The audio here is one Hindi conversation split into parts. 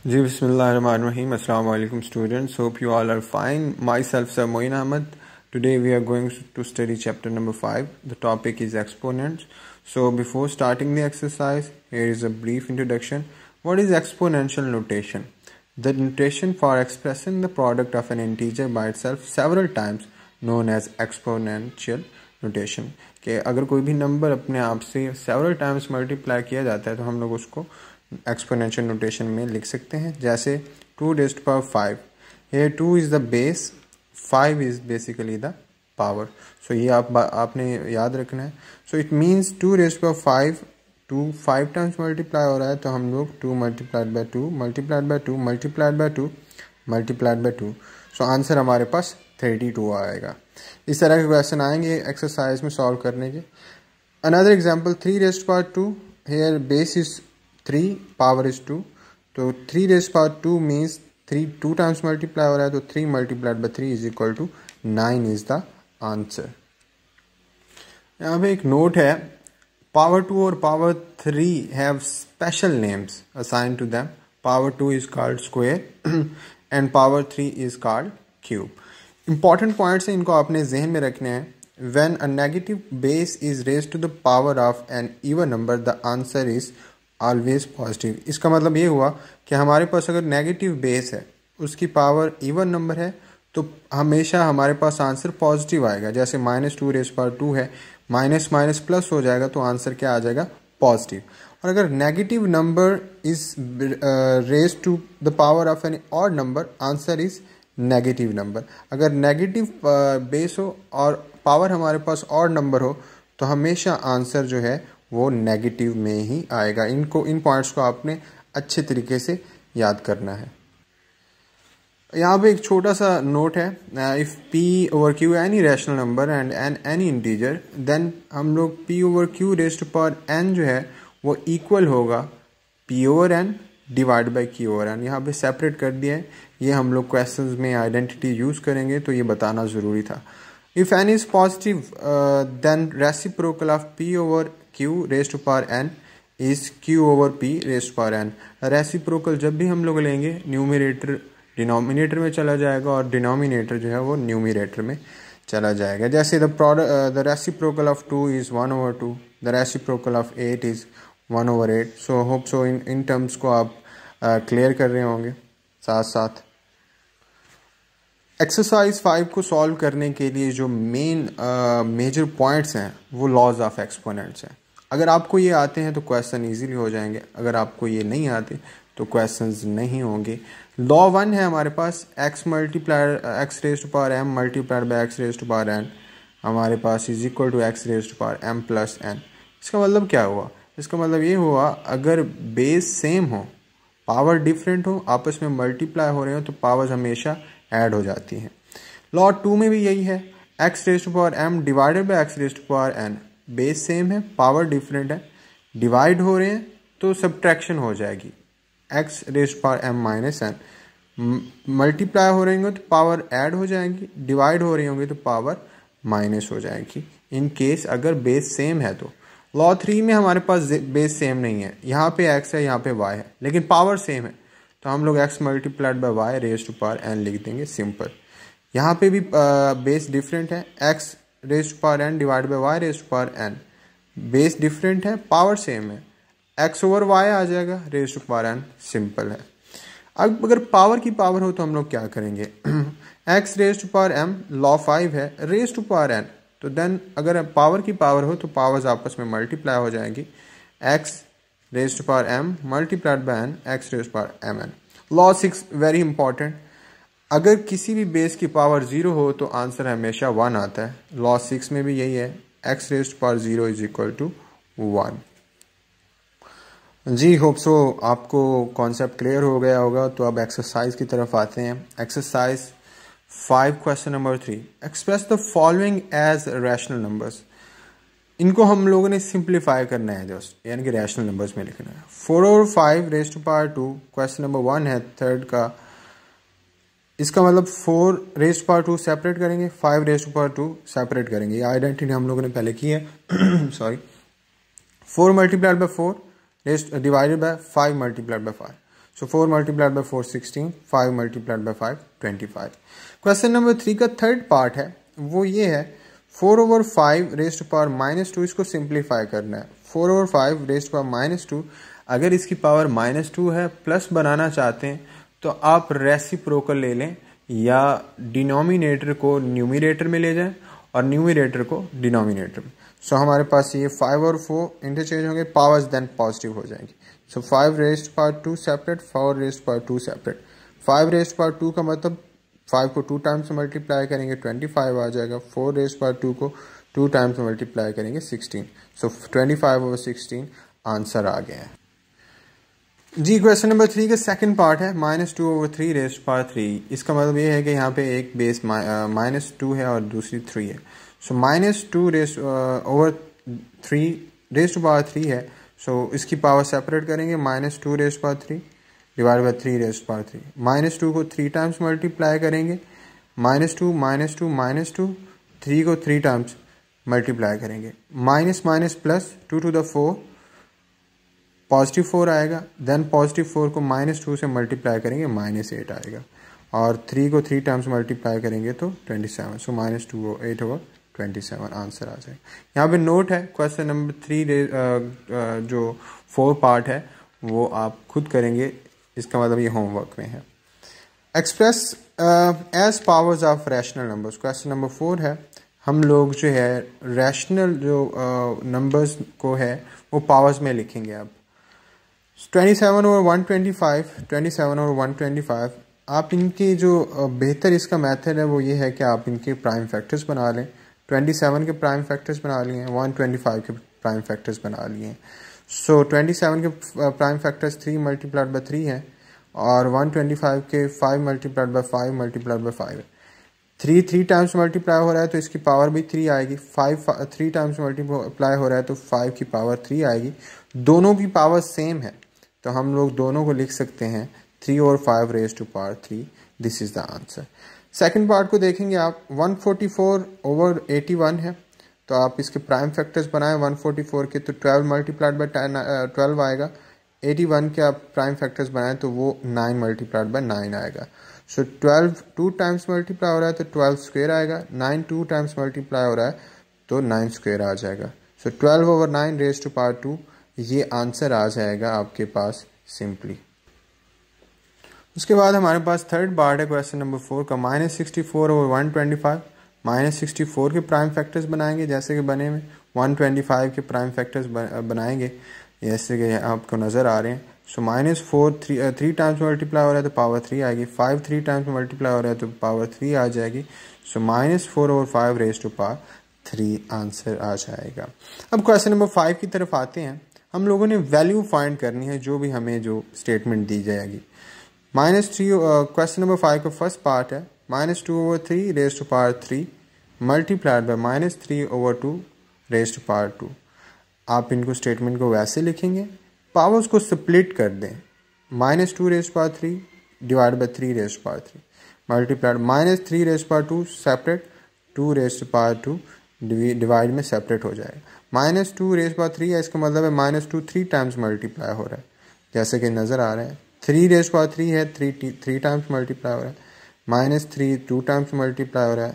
जी बिस्मिल्लाहिर्रहमानिर्रहीम अस्सलाम वालेकुम students, hope you all are fine. Myself Sir Moin Ahmed. Today we are going to study chapter number 5. The topic is exponents. So before starting the exercise, here is a brief introduction. What is exponential notation? The notation for expressing the product of an integer by itself several times known as exponential notation. कि अगर कोई भी नंबर अपने आप से several times multiply किया जाता है तो हम लोग उसको एक्सपोनेंशियल नोटेशन में लिख सकते हैं. जैसे 2 raised power 5. Here 2 is the base, 5 is basically the power. So ये आपने याद रखना है. So it means 2 raised power 5 2 5 times multiply हो रहा है तो हम लोग 2 multiplied by 2 multiplied by 2 multiplied by 2 multiplied by 2. So answer हमारे पास 32 आएगा. इस तरह के क्वेश्चन आएंगे एक्सरसाइज में सॉल्व करने के. Another example 3 raised power 2. Here base is 3, power is 2. तो 3 raised power 2 means 3 2 times multiply हो रहा है तो 3 multiplied by 3 is equal to 9 is the answer. यहाँ पे एक नोट है, power 2 और power 3 have special names assigned to them. Power 2 is called square and power 3 is called cube. Important points हैं, इनको आपने जहन में रखने हैं. When a negative base is raised to the power of an even number, the answer is always positive. इसका मतलब ये हुआ कि हमारे पास अगर नेगेटिव बेस है, उसकी पावर इवन नंबर है, तो हमेशा हमारे पास आंसर पॉजिटिव आएगा. जैसे -2 raised power 2 है, माइनस माइनस प्लस हो जाएगा तो आंसर क्या आ जाएगा? पॉजिटिव. और अगर negative number is raise to the power of an odd number, answer is negative number. अगर नेगेटिव बेस हो और पावर हमारे पास ऑड नंबर हो तो हमेशा आंसर जो है वो नेगेटिव में ही आएगा. इन पॉइंट्स को आपने अच्छे तरीके से याद करना है. यहाँ पे एक छोटा सा नोट है, if p over q any rational number and any integer, then हम लोग p over q raised to power n जो है वो इक्वल होगा p over n divide by q over n. यहाँ पे सेपरेट कर दिया है, ये हम लोग क्वेश्चंस में आइडेंटिटी यूज़ करेंगे तो ये बताना ज़रूरी था. If n is positive, then reciprocal of p over q raised to power n is q over p raised to power n. Reciprocal जब भी हम लोग लेंगे न्यूमरेटर डिनोमिनेटर में चला जाएगा और डिनोमिनेटर जो है वो न्यूमरेटर में चला जाएगा. जैसे the reciprocal of 2 is 1 over 2, the reciprocal of 8 is 1 over 8. So hope so in terms को आप क्लियर कर रहे होंगे साथ साथ. एक्सरसाइज 5 को सॉल्व करने के लिए जो मेजर पॉइंट्स हैं वो लॉज ऑफ एक्सपोनेंट्स हैं. अगर आपको ये आते हैं तो क्वेश्चन इजीली हो जाएंगे, अगर आपको ये नहीं आते तो क्वेश्चंस नहीं होंगे. लॉ 1 है हमारे पास, x multiplied x raise to power m multiplied by x raise to power n हमारे पास is equal to x raise to power m plus n. इसका मतलब क्या हुआ? इसका मतलब ये हुआ अगर बेस सेम हो, पावर डिफरेंट हो, आपस में मल्टीप्लाई हो रहे हो तो पावर्स हमेशा ऐड हो जाती हैं. लॉ 2 में भी यही है, x raise to power m divided by x raise to power n. Base same है, पावर डिफरेंट है, डिवाइड हो रहे हैं तो सब्ट्रैक्शन हो जाएगी, x raise to power m minus n. Multiply हो रहे होंगे तो पावर ऐड हो जाएंगी, डिवाइड हो रही होंगी तो पावर माइनस हो जाएगी इन केस अगर बेस सेम है तो. लॉ 3 में हमारे पास बेस सेम नहीं है, यहाँ पे x है यहाँ पे y है, लेकिन पावर सेम है तो हम लोग x multiplied by y raise to power n लिख देंगे, सिंपल. यहाँ पे भी बेस डिफरेंट है, x raise to power n divide by y raise to power n. Base different है, पावर सेम है, x ओवर y आ जाएगा raise to power n, simple है. अब अगर पावर की पावर हो तो हम लोग क्या करेंगे? x raise to power m, law 5 है, रेज टू पावर n, तो देन अगर पावर की पावर हो तो पावर्स आपस में मल्टीप्लाई हो जाएंगी, x raise to power m multiplied by n x raise to power mn. Law 6 very important, अगर किसी भी बेस की पावर 0 हो तो आंसर हमेशा 1 आता है. लॉ 6 में भी यही है, x raise to power 0 is equal to 1. जी होप सो आपको कॉन्सेप्ट क्लियर हो गया होगा. तो अब एक्सरसाइज की तरफ आते हैं. Exercise 5 question number 3, express the following as rational numbers. इनको हम लोगों ने सिंप्लीफाई करना है दोस्त, यानी कि रैशनल नंबर्स में लिखना है. 4 और 5 raise to power 2, question number 1 है थर्ड का. इसका मतलब 4 रेज टू पावर 2 सेपरेट करेंगे, 5 रेज टू पावर 2 सेपरेट करेंगे. ये आइडेंटिटी हम लोगों ने पहले की है. Sorry, 4 multiplied by 4 raise divided by 5 multiplied by 5. So 4 multiplied by 4 16, 5 multiplied by 5 25। Question number 3 का थर्ड पार्ट है वो ये है 4/5 रेज़ टू पावर -2, इसको सिंप्लीफाई करना है। 4/5 रेज़ टू पावर -2, अगर इसकी पावर -2 है प्लस बनाना चाहते हैं तो आप रेसिप्रोकल ले लें या डिनोमिनेटर को न्यूमरेटर में ले जाएं और न्यूमरेटर को डिनोमिनेटर में। सो हमारे पास ये 5 और 4 इंटरचेंज होंगे, पावर्स देन पॉजिटिव हो जाएंगी। So 5 raise to power 2 separate, 4 raise to power 2 separate. 5 raise to power 2 का मतलब 5 को 2 टाइम्स मल्टीप्लाई करेंगे 25 आ जाएगा। 4 रेज़ टू पावर 2 को 2 टाइम्स मल्टीप्लाई करेंगे 16। सो 25/16 आंसर आ गया है जी। क्वेश्चन नंबर 3 का सेकंड पार्ट है -2/3 रेज़ टू पावर 3। इसका मतलब ये है कि यहाँ पे एक बेस -2 है और दूसरी 3 है। सो -2 3 रेज़ टू पावर 3 है। सो इसकी पावर सेपरेट करेंगे, -2 raise to power 3 divide by 3 raise to power 3। -2 को 3 टाइम्स मल्टीप्लाई करेंगे, -2 -2 -2, 3 को 3 टाइम्स मल्टीप्लाई करेंगे, minus minus plus 2 to the 4 positive 4 आएगा। देन पॉजिटिव 4 को -2 से मल्टीप्लाई करेंगे, -8 आएगा। और 3 को 3 टाइम्स मल्टीप्लाई करेंगे तो 27। सो -2 8/27 आंसर आ जाएगा। यहाँ पे नोट है क्वेश्चन नंबर 3 जो 4 पार्ट है वो आप खुद करेंगे, इसका मतलब ये होमवर्क में है। Express as powers of rational numbers, question number 4 है। हम लोग जो है रैशनल जो नंबर्स को है वो पावर्स में लिखेंगे। अब 27/125, 27/125, आप इनकी जो बेहतर इसका मेथड है वो ये है कि आप इनके प्राइम फैक्टर्स बना लें। 27 के प्राइम फैक्टर्स बना लिए हैं, 125 के प्राइम फैक्टर्स बना लिए हैं। सो 27 के प्राइम फैक्टर्स 3 मल्टीप्लाइड बाई 3 है और 125 के 5 मल्टीप्लाइड बाई 5 मल्टीप्लाइड बाई 5 है। 3 टाइम्स मल्टीप्लाई हो रहा है तो इसकी पावर भी 3 आएगी। 3 टाइम्स मल्टीप्लाई हो रहा है तो 5 की पावर 3 आएगी। दोनों की पावर सेम है तो हम लोग दोनों को लिख सकते हैं 3 और 5 raise to power 3। This is the answer. Second part को देखेंगे आप, 144/81 है तो आप इसके प्राइम फैक्टर्स बनाएं 144 के तो 12 मल्टीप्लाइड बाई 12 आएगा। 81 के आप प्राइम फैक्टर्स बनाएं तो वो 9 मल्टीप्लाइड बाई 9 आएगा। सो 12 2 टाइम्स मल्टीप्लाई हो रहा है तो 12 स्क्वायर आएगा। 9 2 टाइम्स मल्टीप्लाई हो रहा है तो 9 स्क्वायर आ जाएगा। सो 12/9 रेज़ टू पावर 2 ये आंसर आ जाएगा आपके पास सिंपली। उसके बाद हमारे पास थर्ड पार्ट है क्वेश्चन नंबर 4 का, -64/125। -64 के प्राइम फैक्टर्स बनाएंगे जैसे कि बने में 125 के प्राइम फैक्टर्स बनाएंगे जैसे कि आपको नज़र आ रहे हैं। सो -4 3 टाइम्स मल्टीप्लाई हो रहा है तो पावर 3 आएगी। 5 3 टाइम्स मल्टीप्लाई हो रहा है तो पावर 3 आ जाएगी। सो -4/5 रेज़ टू पावर 3 आंसर आ जाएगा। अब क्वेश्चन नंबर 5 की तरफ आते हैं। हम लोगों ने वैल्यू फाइंड करनी है जो भी हमें जो स्टेटमेंट दी जाएगी। क्वेश्चन नंबर 5 का फर्स्ट पार्ट है -2/3 raise to power 3 multiplied by -3/2 raise to power 2। आप इनको स्टेटमेंट को वैसे लिखेंगे, पावर्स को स्प्लिट कर दें। -2 raise to power 3 divide by 3 raise to power 3 multiplied -3 raise to power 2 separate, 2 raise to power 2 divide में सेपरेट हो जाएगा। -2 रेज़ टू पावर 3 है, इसका मतलब है -2 3 टाइम्स मल्टीप्लाई हो रहा है जैसे कि नज़र आ रहा है। 3 रेज़ टू पावर 3 है, 3 टाइम्स मल्टीप्लाई हो रहा है। -3 2 टाइम्स मल्टीप्लाई हो रहा है,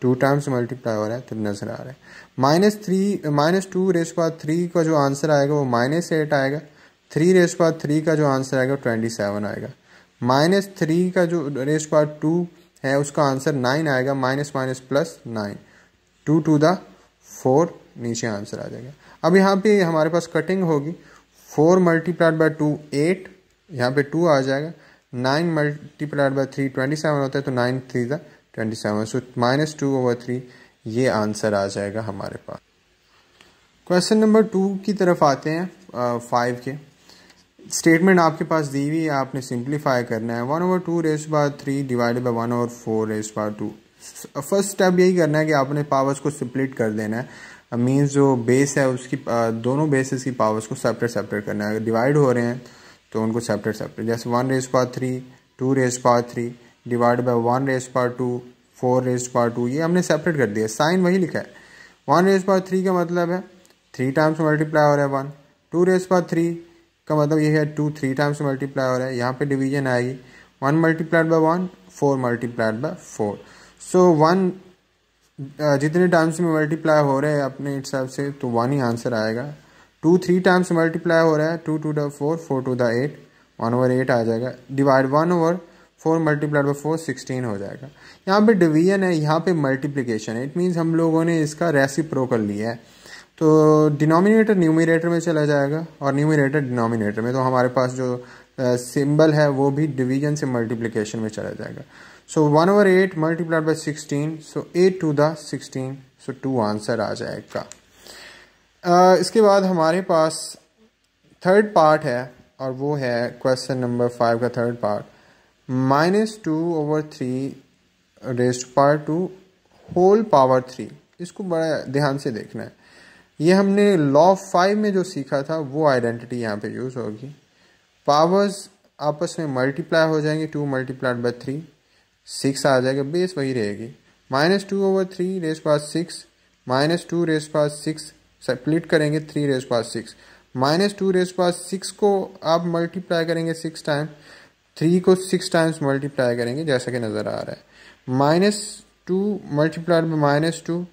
2 टाइम्स मल्टीप्लाई हो रहा है तो नज़र आ रहा है। -2 रेज़ टू पावर 3 का जो आंसर आएगा वो -8 आएगा। 3 रेज़ टू पावर 3 का जो आंसर आएगा 27 आएगा। -3 का जो रेज़ टू पावर 2 है उसका आंसर 9 आएगा। Minus minus plus 9, 2 to the 4 नीचे आंसर आ जाएगा। अब यहाँ पे हमारे पास कटिंग होगी। 4 मल्टीप्लाइड बाई 2 8, यहाँ पे 2 आ जाएगा। 9 मल्टीप्लाइड बाई 3 27 होता है तो 9 3 27। सो -2/3 ये आंसर आ जाएगा हमारे पास। क्वेश्चन नंबर 2 की तरफ आते हैं। 5 के स्टेटमेंट आपके पास दी हुई है, आपने सिंप्लीफाई करना है। 1/2 raise to power 3 divided by 1/4 raise to power 2। First step यही करना है कि आपने पावर्स को स्प्लिट कर देना है। मीन्स जो बेस है उसकी दोनों बेसिस की पावर्स को सेपरेट करना है। अगर डिवाइड हो रहे हैं तो उनको सेपरेट जैसे 1 raise to power 3 2 raise to power 3 divide by 1 raise to power 2 4 raise to power 2, ये हमने सेपरेट कर दिया। साइन वही लिखा है। 1 रेज़ टू पावर 3 का मतलब है 3 टाइम्स मल्टीप्लाई हो रहा है 1। 2 रेज़ टू पावर 3 का मतलब ये है 2 3 टाइम्स मल्टीप्लाई हो रहा है। यहाँ पे डिवीजन आएगी 1 मल्टीप्लाइड बाय 1 4 मल्टीप्लाइड बाय 4। सो 1 जितने टाइम्स में मल्टीप्लाई हो रहे हैं अपने हिसाब से तो 1 ही आंसर आएगा। 2 3 टाइम्स मल्टीप्लाई हो रहा है 2 2 द 4 4 2 द 8 1/8 आ जाएगा। डिवाइड 1/4 मल्टीप्लाइड बाय 4 16 हो जाएगा। यहाँ पे डिवीजन है, यहाँ पे मल्टीप्लिकेशन है। इट मीन्स हम लोगों ने इसका रेसिप्रोकल लिया है, तो डिनोमिनेटर न्यूमरेटर में चला जाएगा और न्यूमरेटर डिनोमिनेटर में। तो हमारे पास जो सिंबल है वो भी डिवीजन से मल्टीप्लिकेशन में चला जाएगा। So 1/8 multiplied by 16, so 8 to the 16, so 2 answer आ जाएगा। इसके बाद हमारे पास थर्ड पार्ट है और वो है क्वेश्चन नंबर 5 का third part, -2/3 raised to power 2 whole power 3। इसको बड़ा ध्यान से देखना है। ये हमने लॉ 5 में जो सीखा था वो आइडेंटिटी यहाँ पे यूज़ होगी। पावर्स आपस में मल्टीप्लाई हो जाएंगे, 2 मल्टीप्लाइड बाय 3 6 आ जाएगा, बेस वही रहेगी। -2/3 rays power 6 -2 rays power 6 split करेंगे 3 रेज़ पावर 6। -2 रेज़ पावर 6 को आप मल्टीप्लाई करेंगे 6 टाइम, 3 को 6 टाइम्स मल्टीप्लाई करेंगे जैसा कि नज़र आ रहा है। -2 मल्टीप्लाइड बाय -2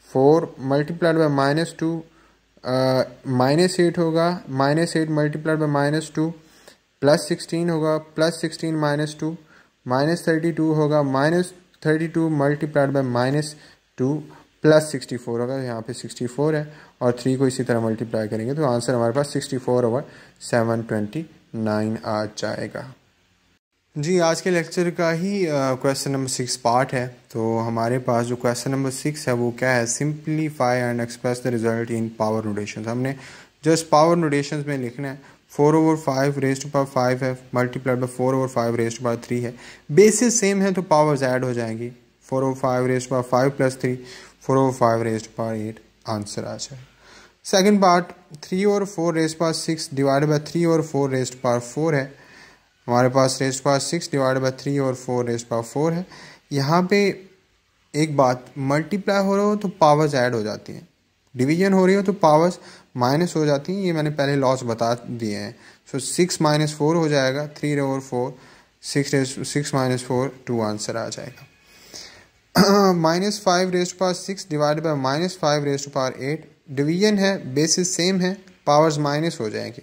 4 मल्टीप्लाइड बाय -2 -8 होगा, -8 मल्टीप्लाइड बाय -2 +16 होगा, +16 -2 -32 होगा, -32 मल्टीप्लाइड बाय -2 +64 होगा। यहाँ पे 64 है और 3 को इसी तरह मल्टीप्लाई करेंगे तो आंसर हमारे पास 64/729 आ जाएगा। जी, आज के लेक्चर का ही क्वेश्चन नंबर 6 पार्ट है। तो हमारे पास जो क्वेश्चन नंबर 6 है वो क्या है, simplify and express the result in power notation. हमने जस्ट पावर नोटेशन में लिखना है। 4/5 रेज़्ड टू पावर 5 है multiplied by 4/5 raised to power 3 है। बेसिस सेम है तो पावर्स ऐड हो जाएंगी। 4/5 raised to power 5 + 3 4/5 raised to power 8 answer आ जाए। Second part 3/4 raised to power 6 divided by 3/4 raised to power 4 है। हमारे पास raised to power 6 divided by 3/4 raised to power 4 है। यहाँ पे एक बात, मल्टीप्लाई हो रहा हो तो पावर्स ऐड हो जाती हैं, डिवीजन हो रही हो तो पावर्स माइनस हो जाती हैं। ये मैंने पहले लॉस बता दिए हैं। सो 6 - 4 हो जाएगा, 3/4 6 - 4 2 आंसर आ जाएगा। -5 raised to power 6 divided by -5 raised to power 8 division है, बेसिस सेम है, पावर्स माइनस हो जाएंगी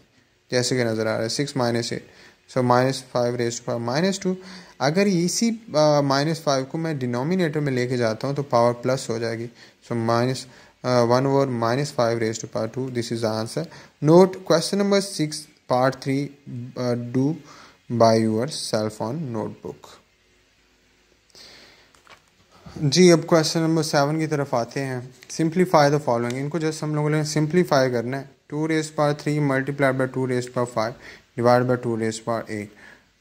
जैसे कि नज़र आ रहा है 6 - 8। सो -5 रेज़्ड टू पावर -2। अगर इसी -5 को मैं डिनोमिनेटर में लेके जाता हूँ तो पावर प्लस हो जाएगी। So -1/-5 raised to power 2 this is the answer. Note question number 6 part 3 do by yourself on notebook. जी, अब क्वेश्चन नंबर 7 की तरफ आते हैं। Simplify the following. इनको जस्ट हम लोगों ने सिंप्लीफाई करना है। 2 raised to power 3 multiplied by 2 raised to power 5 divide by 2 raised to power 8।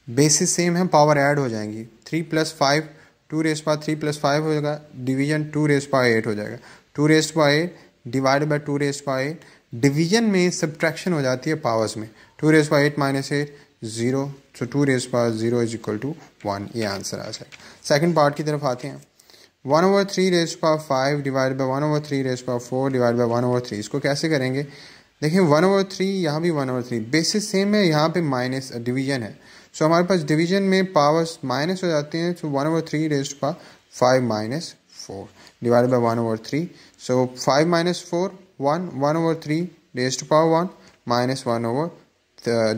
Basis same है, पावर ऐड हो जाएंगी। 3 + 5 2 रेज़्ड टू पावर 3 + 5 हो जाएगा, डिवीजन 2 रेज़्ड टू पावर 8 हो जाएगा। 2 raised to power 8 divide by 2 raised to power 8 division में सब्ट्रैक्शन हो जाती है पावर्स में। 2 raised to power 8 - 8 0, so 2 raised to power 0 is equal to 1। ये आंसर आ जाएगा। सेकंड पार्ट की तरफ आते हैं। 1/3 raised to power 5 divide by 1/3 raised to power 4 divide by 1/3। इसको कैसे करेंगे, देखिए 1/3 यहाँ भी 1/3 बेसिस सेम है, यहाँ पे माइनस डिवीजन है। सो हमारे पास डिवीजन में पावर्स माइनस हो जाते हैं। So 1/3 raised to power 5 - 4 divide by 1/3। So 5 - 4 1 1/3 raised to power 1 -1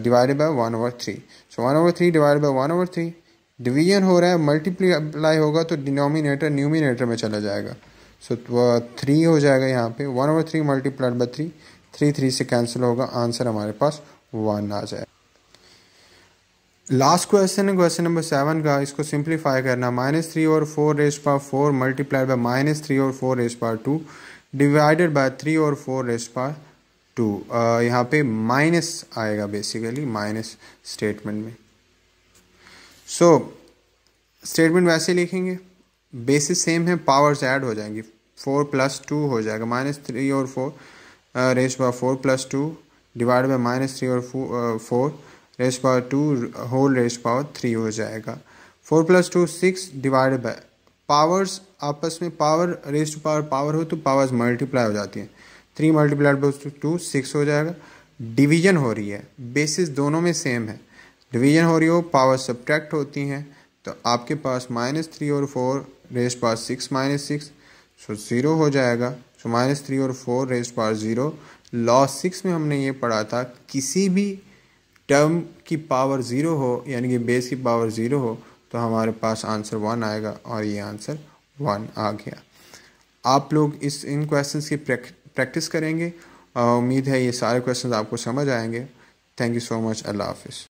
divided by 1/3। So 1/3 divide by 1/3 division हो रहा है, मल्टीप्लाई होगा तो डिनोमिनेटर न्यूमिनेटर में चला जाएगा। सो 3 हो जाएगा यहाँ पे। 1/3 मल्टीप्लाइड बाय 3 3 से कैंसिल होगा, आंसर हमारे पास 1 आ जाएगा। लास्ट क्वेश्चन है क्वेश्चन नंबर 7 का। इसको सिंप्लीफाई करना। -3/4 raised to power 4 multiplied by -3/4 raised to power 2 divided by 3/4 raised to power 2। यहाँ पे माइनस आएगा, बेसिकली माइनस स्टेटमेंट में। सो स्टेटमेंट वैसे लिखेंगे, बेसिस सेम है, पावर्स ऐड हो जाएंगी। 4 + 2 हो जाएगा, -3/4 raised to power 4 + 2 divide by -3/4 raised to power 2 whole raised to power 3 हो जाएगा। 4 + 2 6 डिवाइड बाय, पावर्स आपस में पावर रेज़्ड टू पावर हो तो पावर्स मल्टीप्लाई हो जाती हैं। 3 मल्टीप्लाइड बाय 2 6 हो जाएगा, डिवीजन हो रही है, बेसिस दोनों में सेम है, डिवीजन हो रही हो, पावर सब्ट्रैक्ट होती हैं, तो आपके पास -3 और 4 रेज़ पावर 6 -6, सो 0 हो जाएगा। सो -3 और 4 रेज़ पावर 0। लॉ 6 में हमने ये पढ़ा था, किसी भी टर्म की पावर 0 हो, यानी कि बेस की पावर 0 हो, तो हमारे पास आंसर 1 आएगा, और ये आंसर 1 आ गया। आप लोग इन क्वेश्चंस की प्रैक्टिस करेंगे। उम्मीद है ये सारे क्वेश्चंस आपको समझ आएंगे। Thank you so much. अल्लाह हाफिज़।